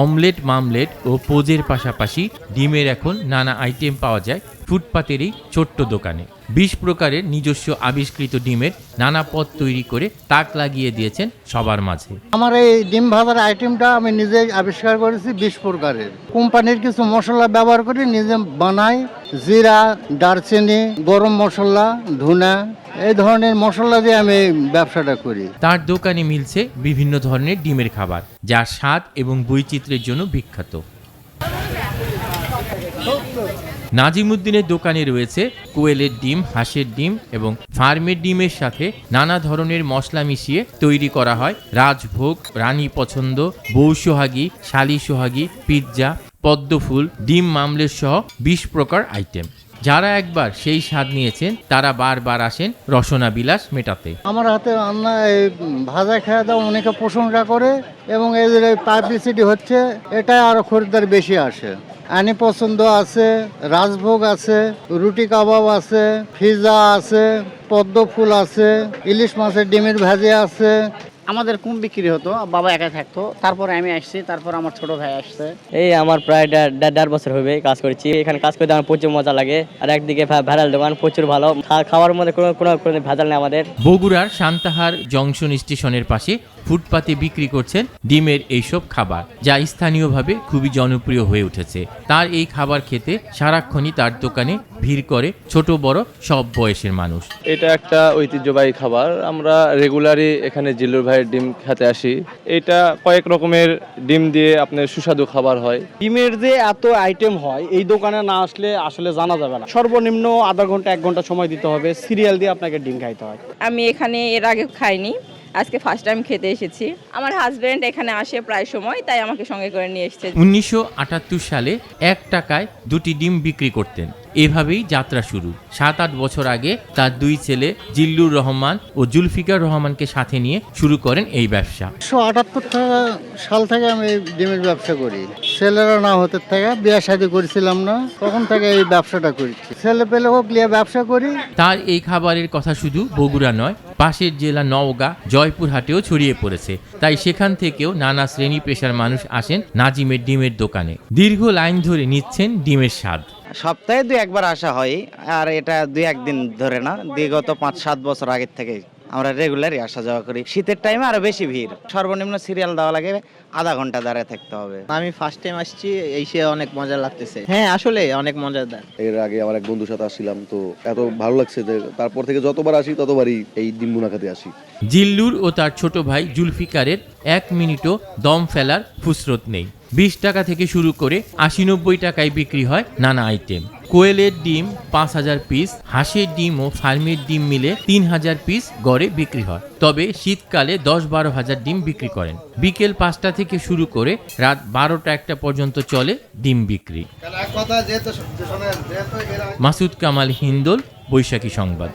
Omelette, মামলেট ও পোজের পাশাপাশি ডিমের এখন নানা আইটেম পাওয়া যায় ফুটপাতের এই ছোট্ট দোকানে। 20 প্রকারের নিজস্ব আবিষ্কৃত ডিমের নানা পদ তৈরি করে তাক লাগিয়ে দিয়েছেন সবার মাঝে। আমার এই ডিম ভাজার আইটেমটা আমি নিজেই আবিষ্কার করেছি 20 প্রকারের। কোম্পানির কিছু মশলা ব্যবহার করে নিজে বানাই। জিরা, দারচিনি, গরম মশলা, ধুনা, এই ধরনের মশলা দিয়ে আমি ব্যবসাটা করি। তার দোকানে মিলছে বিভিন্ন ধরনের ডিমের খাবার, যা স্বাদ এবং বৈচিত্র্যের জন্য বিখ্যাত। নাজিমুদ্দিনের দোকানে রয়েছে কোয়েলের ডিম, হাঁসের ডিম এবং ফার্মের ডিমের সাথে নানা ধরনের মশলা মিশিয়ে তৈরি করা হয় রাজভোগ, রানী পছন্দ, বউ সোহাগী, শালি সোহাগী, পিৎজা, পদ্মফুল, ডিম মামলেট সহ 20 প্রকার আইটেম। যারা একবার সেই স্বাদ নিয়েছেন তারা বারবার আসেন রসনা বিলাস মেটাতে। আমার হাতে রান্না এই ভাজা খাওয়া দাওয়া অনেকে প্রশংসা করে এবং এই যে পাবলিসিটি হচ্ছে, এটা আরো খরিদ্দার বেশি আসে। আনি পছন্দ আছে, রাজভোগ আছে, রুটি কাবাব আছে, পিৎজা আছে, পদ্ম ফুল আছে, ইলিশ মাছের ডিমের ভাজি আছে। আমাদের কম বিক্রি হতো, বাবা একা থাকতো, তারপরে আমি আসছি, তারপর আমার ছোট ভাই আসছে। এই আমার প্রায় দেড় বছর হবে কাজ করছি এখানে। কাজ করতে আমার প্রচুর মজা লাগে। আর একদিকে ভেজাল দোকান প্রচুর ভালো, খাওয়ার মধ্যে কোনো ভেজাল নেই আমাদের। বগুড়ার সান্তাহার জংশন স্টেশনের পাশে ফুটপাতে বিক্রি করছেন ডিমের এইসব খাবার, যা স্থানীয়ভাবে খুবই জনপ্রিয় হয়ে উঠেছে। তার এই খাবার খেতে সারাক্ষণই তার দোকানে ভিড় করে ছোট বড় সব বয়সের মানুষ। এটা একটা ঐতিহ্যবাহী খাবার, আমরা রেগুলারই এখানে জিল্লুর ভাইয়ের ডিম খেতে আসি। এটা কয়েক রকমের ডিম দিয়ে আপনার সুস্বাদু খাবার হয়। ডিমের যে এত আইটেম হয়, এই দোকানে না আসলে আসলে জানা যাবে না। সর্বনিম্ন আধা ঘন্টা 1 ঘন্টা সময় দিতে হবে, সিরিয়াল দিয়ে আপনাকে ডিম খাইতে হয়। আমি এখানে এর আগে খাইনি, আজকে ফার্স্ট টাইম খেতে এসেছি। আমার হাজবেন্ড এখানে আসে প্রায় সময়, তাই আমাকে সঙ্গে করে নিয়ে এসেছে। 1978 সালে 1 টাকায় 2টি ডিম বিক্রি করতেন। এভাবেই যাত্রা শুরু। 7-8 বছর আগে তার 2 ছেলে জিল্লুর রহমান ও জুলফিকার রহমানকে সাথে নিয়ে শুরু করেন এই ব্যবসা। 1978 সাল থেকে আমি ডিমের ব্যবসা করি। ছেলেরা না হতে থেকে বিয়ে শাদী করেছিলাম না, তখন থেকে এই ব্যবসাটা করছি। ছেলে পেলে হোক নিয়ে ব্যবসা করি। তার এই খাবারের কথা শুধু বগুড়া নয়, পাশের জেলা নওগাঁ, জয়পুরহাটেও ছড়িয়ে পড়েছে। তাই সেখান থেকেও নানা শ্রেণী পেশার মানুষ আসেন নাজিমের ডিমের দোকানে। দীর্ঘ লাইন ধরে নিচ্ছেন ডিমের স্বাদ। সপ্তাহে 2-1 আসা হয়, আর এটা 2-1 দিন ধরে না, বিগত 5-7 বছর আগের থেকে আমরা রেগুলারই আসা যাওয়া করি। শীতের টাইমে আরো বেশি ভিড়, সর্বনিম্ন সিরিয়াল দেওয়া লাগে, আধা ঘন্টা দাঁড়িয়ে থাকতে হবে। আমি ফার্স্ট টাইম আসছি, এসে অনেক মজা লাগতেছে। হ্যাঁ, আসলে অনেক মজাদার। এর আগে আমার এক বন্ধুর সাথে আসছিলাম, তো এত ভালো লাগছে যে তারপর থেকে যতবার আসি ততবারই এই ডিম ভুনা খেতে আসি। জিল্লুর ও তার ছোট ভাই জুলফিকারের 1 মিনিটও দম ফেলার ফুসরত নেই। 20 টাকা থেকে শুরু করে 80-90 টাকায় বিক্রি হয় নানা আইটেম। কোয়েলের ডিম 5000 পিস, হাঁসের ডিম ও ফার্মের ডিম মিলে 3000 পিস গড়ে বিক্রি হয়। তবে শীতকালে 10-12 হাজার ডিম বিক্রি করেন। বিকেল 5টা থেকে শুরু করে রাত 12টা-1টা পর্যন্ত চলে ডিম বিক্রি। মাসুদ কামাল হিন্দল, বৈশাখী সংবাদ।